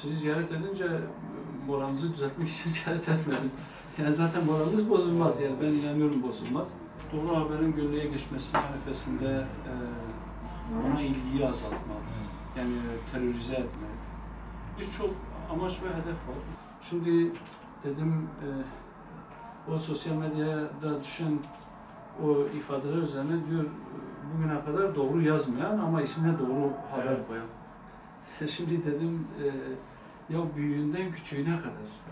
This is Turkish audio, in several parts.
sizi ziyaret edince moralinizi düzeltmek için ziyaret etmedim. Yani zaten moraliniz bozulmaz, yani ben inanıyorum bozulmaz. Doğru haberin gönlüye geçmesi arifesinde ona ilgiyi azaltmak, yani terörize etmek, birçok amaç ve hedef var. Şimdi dedim o sosyal medyada düşen o ifadeler üzerine diyor bugüne kadar doğru yazmayan ama ismine doğru haber koyan. Şimdi dedim ya büyüğünden küçüğüne kadar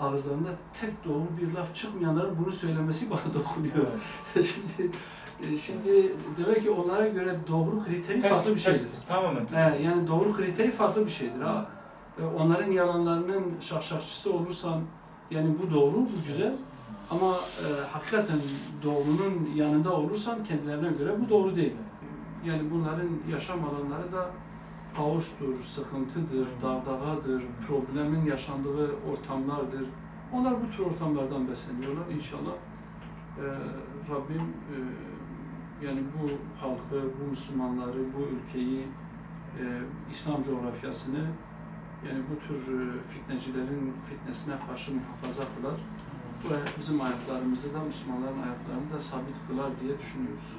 ağızlarında tek doğru bir laf çıkmayanların bunu söylemesi bana dokunuyor. Şimdi demek ki onlara göre doğru kriteri farklı bir şeydir. Tamamen. Yani doğru kriteri farklı bir şeydir. Ha. Onların yalanlarının şakşakçısı olursan yani bu doğru, bu güzel. Ama hakikaten doğrunun yanında olursan kendilerine göre bu doğru değil. Yani bunların yaşam alanları da kaostur, sıkıntıdır, dağdağadır, problemin yaşandığı ortamlardır. Onlar bu tür ortamlardan besleniyorlar. İnşallah Rabbim yani bu halkı, bu Müslümanları, bu ülkeyi, İslam coğrafyasını yani bu tür fitnecilerin fitnesine karşı muhafaza kılar. Bu bizim ayaklarımızı da, Müslümanların ayaklarını da sabit kılar diye düşünüyoruz.